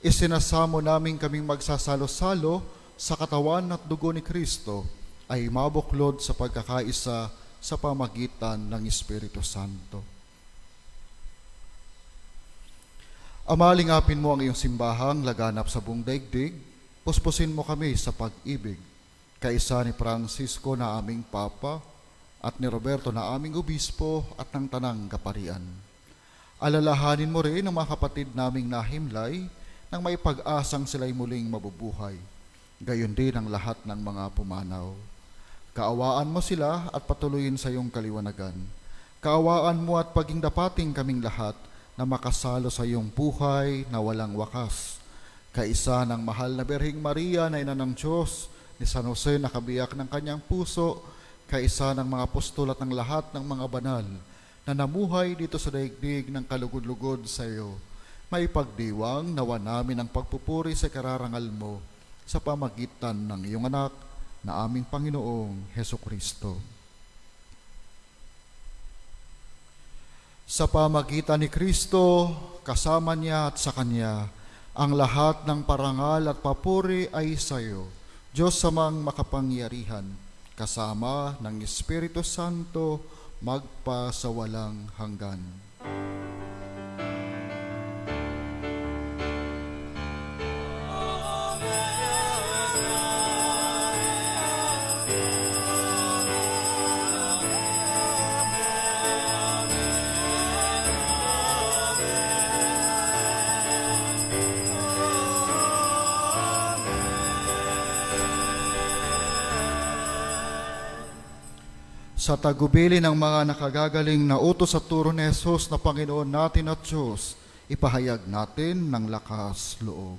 Isinasamo namin kaming magsasalo-salo sa katawan at dugo ni Kristo ay mabuklod sa pagkakaisa sa pamagitan ng Espiritu Santo. Ama, lingapin mo ang iyong simbahang laganap sa buong daigdig, puspusin mo kami sa pag-ibig, kaisa ni Francisco na aming Papa, at ni Roberto na aming Obispo at ng Tanang Kaparian. Alalahanin mo rin ang mga kapatid naming nahimlay nang may pag-asang sila'y muling mabubuhay, gayon din ang lahat ng mga pumanaw. Kaawaan mo sila at patuloyin sa iyong kaliwanagan. Kaawaan mo at paging dapating kaming lahat na makasalo sa iyong buhay na walang wakas. Kaisa ng mahal na Birheng Maria na ina ng Diyos, ni San Jose na kabiyak ng kanyang puso, kaisa ng mga apostol at ng lahat ng mga banal na namuhay dito sa daigdig ng kalugod-lugod sa iyo. May pagdiwang nawa namin ang pagpupuri sa kararangal mo sa pamagitan ng iyong anak na aming Panginoong Hesukristo. Sa pamagitan ni Kristo, kasama niya at sa Kanya, ang lahat ng parangal at papuri ay sa iyo, Diyos samang makapangyarihan, kasama ng Espiritu Santo, magpa sa walang hanggan. Sa tagubili ng mga nakagagaling na utos at turo ni Jesus na Panginoon natin at Diyos, ipahayag natin ng lakas loob.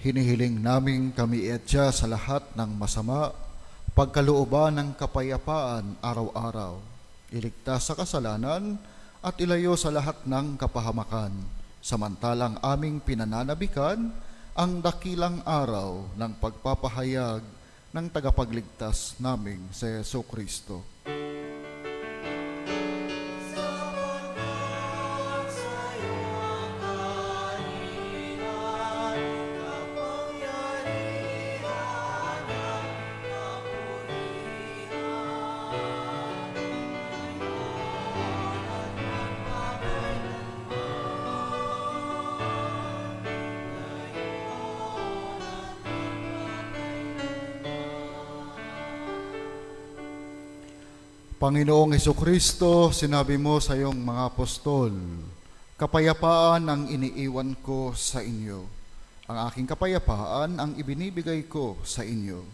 Hinihiling namin kami iadya sa lahat ng masama, pagkalooban ng kapayapaan araw-araw, iligtas sa kasalanan at ilayo sa lahat ng kapahamakan, samantalang aming pinananabikan ang dakilang araw ng pagpapahayag ng tagapagligtas naming si Jesucristo. Panginoong Hesukristo, sinabi mo sa iyong mga apostol, kapayapaan ang iniiwan ko sa inyo. Ang aking kapayapaan ang ibinibigay ko sa inyo.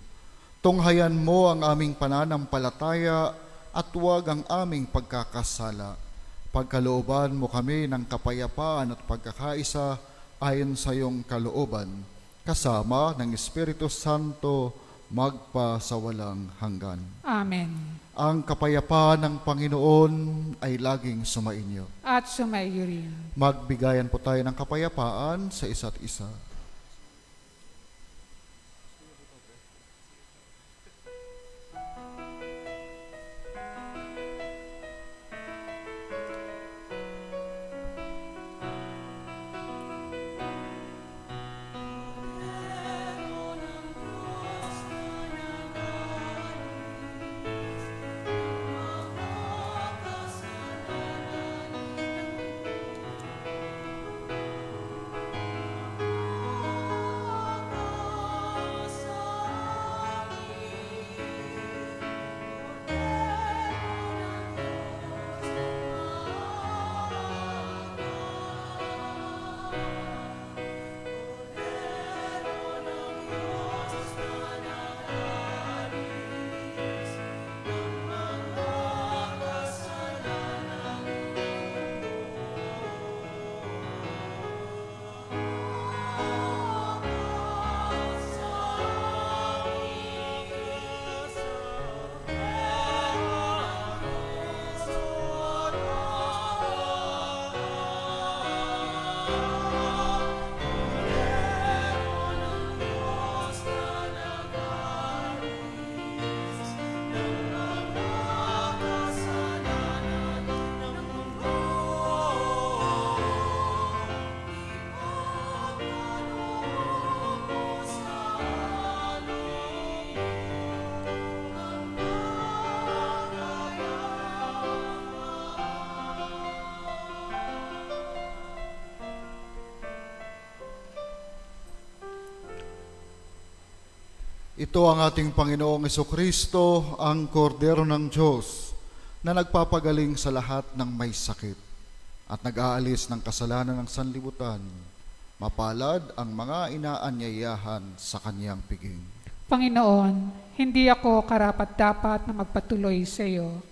Tunghayan mo ang aming pananampalataya at huwag ang aming pagkakasala. Pagkalooban mo kami ng kapayapaan at pagkakaisa ayon sa iyong kalooban, kasama ng Espiritu Santo magpasawalang hanggan. Amen. Ang kapayapaan ng Panginoon ay laging sumainyo. At sumaiyo rin. Magbigayan po tayo ng kapayapaan sa isa't isa. Ito ang ating Panginoong Hesukristo, ang kordero ng Diyos, na nagpapagaling sa lahat ng may sakit at nag-aalis ng kasalanan ng sanlibutan. Mapalad ang mga inaanyayahan sa kanyang piging. Panginoon, hindi ako karapat-dapat na magpatuloy sa iyo,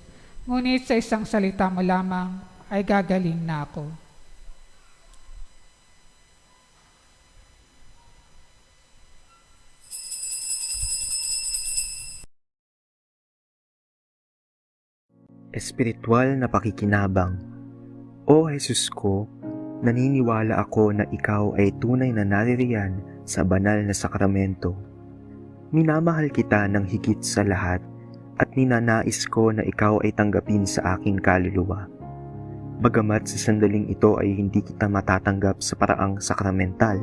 ngunit sa isang salita mo lamang ay gagaling na ako. Espiritual na pakikinabang. O Jesus ko, naniniwala ako na ikaw ay tunay na naririyan sa banal na sakramento. Minamahal kita ng higit sa lahat at ninanais ko na ikaw ay tanggapin sa aking kaluluwa. Bagamat sa sandaling ito ay hindi kita matatanggap sa paraang sakramental,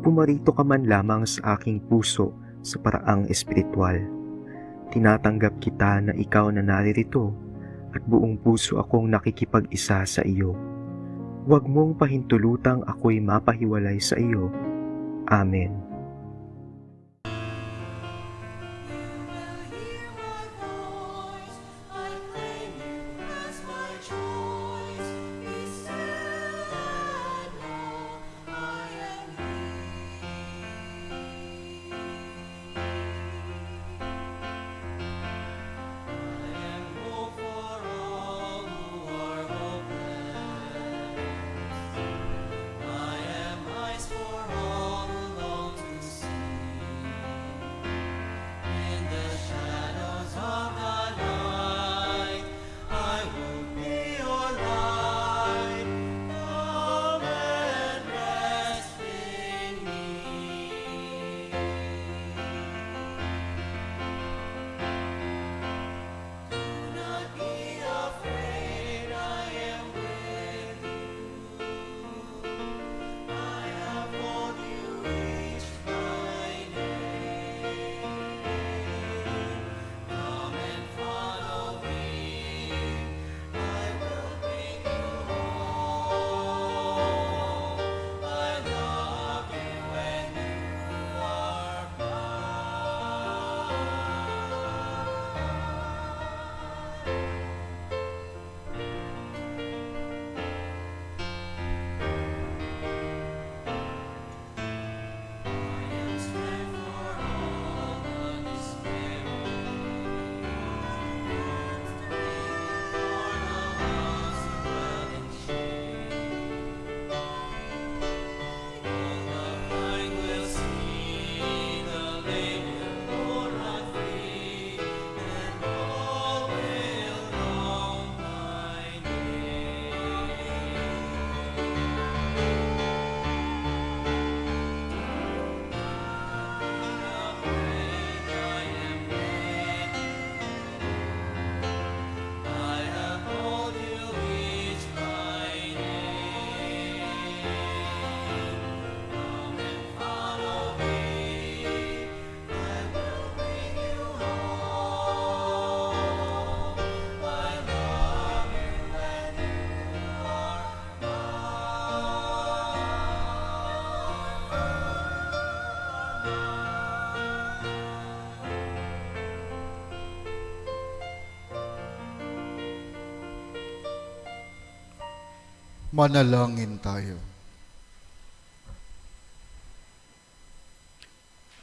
pumarito ka man lamang sa aking puso sa paraang espiritual. Tinatanggap kita na ikaw na naririto at buong puso akong nakikipag-isa sa iyo. Huwag mong pahintulutang ako'y mapahiwalay sa iyo. Amen. Manalangin tayo.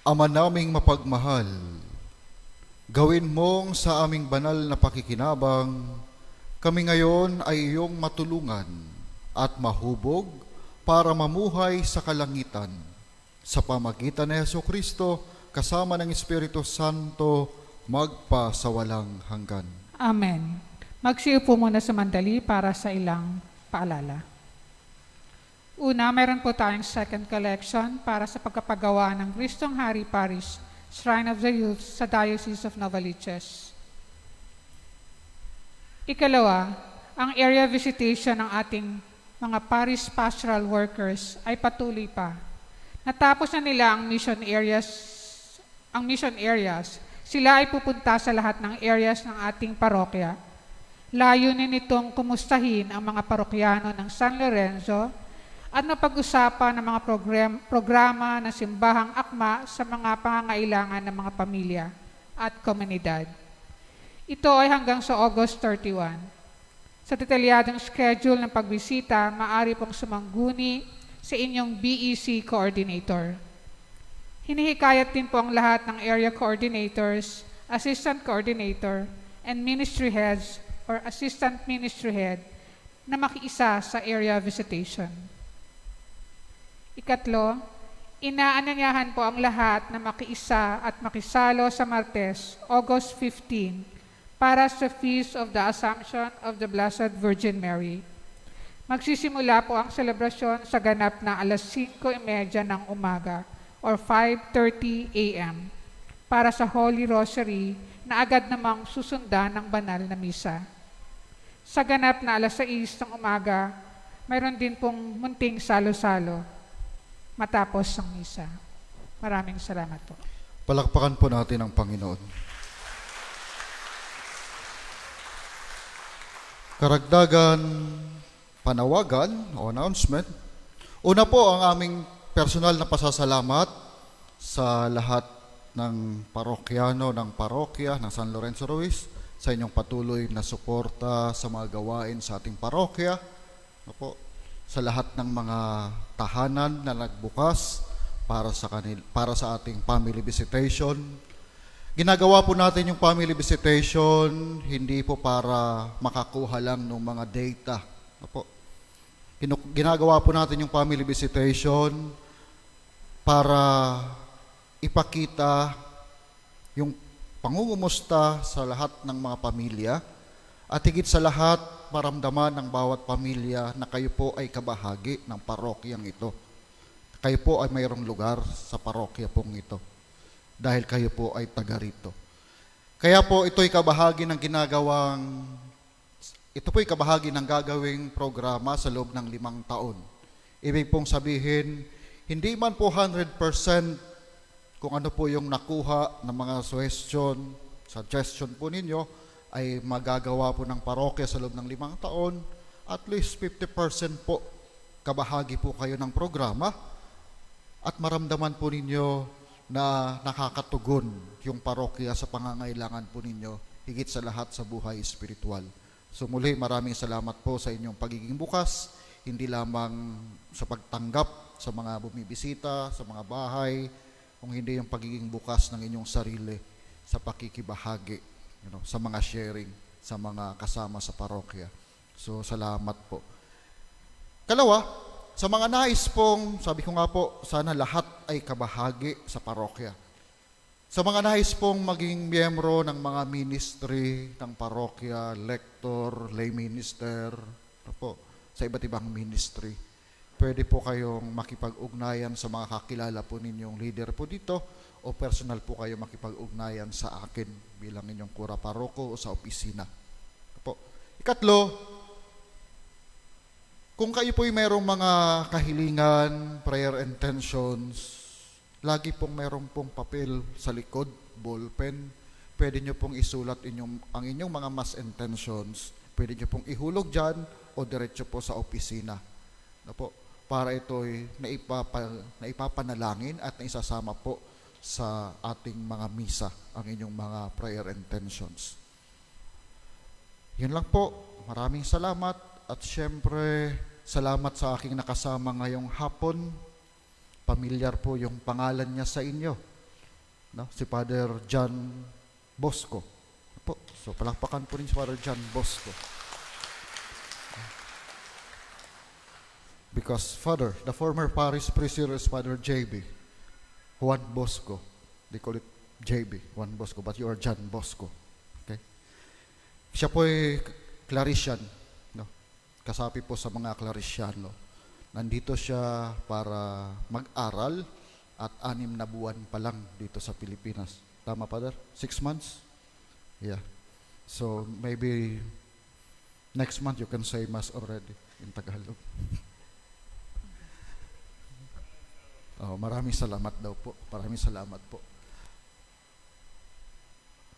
Ama naming mapagmahal, gawin mong sa aming banal na pakikinabang, kami ngayon ay iyong matulungan at mahubog para mamuhay sa kalangitan. Sa pamagitan ni Jesucristo, kasama ng Espiritu Santo, magpa sa walang hanggan. Amen. Magsiupo muna sa mandali para sa ilang paalala. Una, meron po tayong second collection para sa pagkapagawa ng Kristong Hari Parish Shrine of the Youth sa Diocese of Novaliches. Ikalawa, ang area visitation ng ating mga parish pastoral workers ay patuloy pa. Natapos na nila ang mission areas, sila ay pupunta sa lahat ng areas ng ating parokya. Layunin nitong kumustahin ang mga parokyano ng San Lorenzo at napag-usapan ng mga programa ng simbahang akma sa mga pangangailangan ng mga pamilya at komunidad. Ito ay hanggang sa August 31. Sa detalyadong schedule ng pagbisita, maaari pong sumangguni sa inyong BEC coordinator. Hinihikayat din po ang lahat ng area coordinators, assistant coordinator, and ministry heads or assistant ministry head na makiisa sa area visitation. Ikatlo, inaanyayahan po ang lahat na makiisa at makisalo sa Martes, August 15, para sa Feast of the Assumption of the Blessed Virgin Mary. Magsisimula po ang selebrasyon sa ganap na alas 5:30 ng umaga or 5:30 a.m. para sa Holy Rosary na agad namang susundan ng banal na misa. Sa ganap na alas 6 ng umaga, mayroon din pong munting salo-salo matapos ang misa. Maraming salamat po. Palakpakan po natin ang Panginoon. Karagdagan, panawagan o announcement. Una po ang aming personal na pasasalamat sa lahat ng parokyano ng parokya ng San Lorenzo Ruiz sa inyong patuloy na suporta sa mga gawain sa ating parokya. Sa lahat ng mga tahanan na nagbukas para sa ating family visitation. Ginagawa po natin yung family visitation hindi po para makakuha lang ng mga data. Ginagawa po natin yung family visitation para ipakita yung pangungumusta sa lahat ng mga pamilya at higit sa lahat, maramdaman ng bawat pamilya na kayo po ay kabahagi ng parokyang ito. Kayo po ay mayroong lugar sa parokya pong ito dahil kayo po ay taga rito. Kaya po ito'y kabahagi ng gagawing programa sa loob ng 5 taon. Ibig pong sabihin, hindi man po 100% kung ano po yung nakuha ng mga suggestion po ninyo, ay magagawa po ng parokya sa loob ng 5 taon, at least 50% po kabahagi po kayo ng programa at maramdaman po ninyo na nakakatugon yung parokya sa pangangailangan po ninyo, higit sa lahat sa buhay espiritual. So muli, maraming salamat po sa inyong pagiging bukas, hindi lamang sa pagtanggap sa mga bumibisita, sa mga bahay, kung hindi yung pagiging bukas ng inyong sarili sa pakikibahagi, sa mga sharing, sa mga kasama sa parokya. So, salamat po. Kalawa, sa mga nais pong, sabi ko nga po, sana lahat ay kabahagi sa parokya. Sa mga nais pong maging miyembro ng mga ministry ng parokya, lector, lay minister, sa iba't ibang ministry, pwede po kayong makipag-ugnayan sa mga kakilala po ninyong leader po dito, o personal po kayo makipag-ugnayan sa akin bilang inyong kura paroko o sa opisina. Ikatlo, kung kayo po'y mayroong mga kahilingan, prayer intentions, lagi pong mayroong pong papel sa likod, ballpen, pwede nyo pong isulat ang inyong mga mass intentions, pwede nyo pong ihulog dyan o diretso po sa opisina. Para ito'y naipapanalangin at naisasama po sa ating mga misa ang inyong mga prayer intentions. Yun lang po. Maraming salamat at syempre salamat sa aking nakasama ngayong hapon. Pamilyar po yung pangalan niya sa inyo. No? Si Father John Bosco. Po. So palakpakan po rin si Father John Bosco. Because Father, the former parish priest here is Father JB. Juan Bosco. They call it JB, Juan Bosco, but you are John Bosco. Okay? Siya po ay Clarician. No? Kasapi po sa mga Clariciano. Nandito siya para mag-aral at 6 na buwan pa lang dito sa Pilipinas. Tama, Father? 6 months? Yeah. So, maybe next month you can say Mass already in Tagalog. Oh, maraming salamat daw po. Maraming salamat po.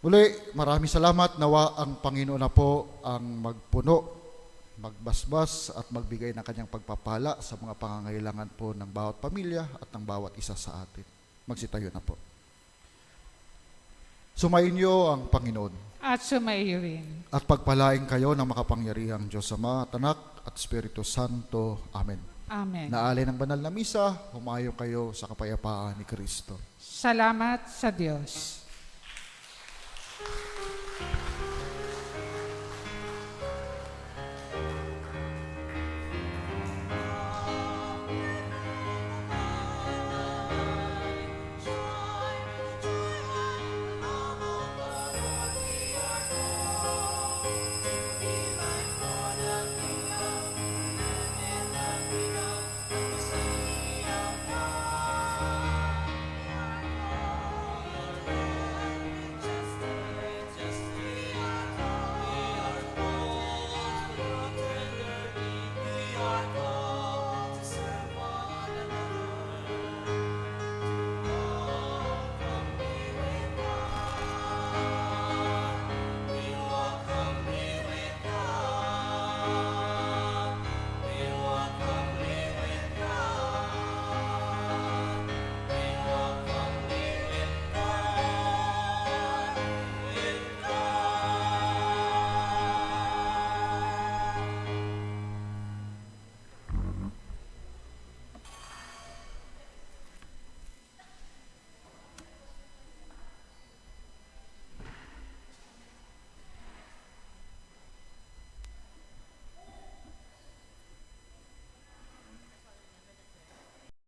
Muli, maraming salamat. Nawa ang Panginoon na po ang magpuno, magbasbas at magbigay ng kanyang pagpapala sa mga pangangailangan po ng bawat pamilya at ng bawat isa sa atin. Magsitayo na po. Sumainyo ang Panginoon At sumaiyo rin. at pagpalain kayo ng makapangyarihang Diyos Ama at Anak at Espiritu Santo. Amen. Amen. Naalay ng banal na misa, humayo kayo sa kapayapaan ni Kristo. Salamat sa Diyos.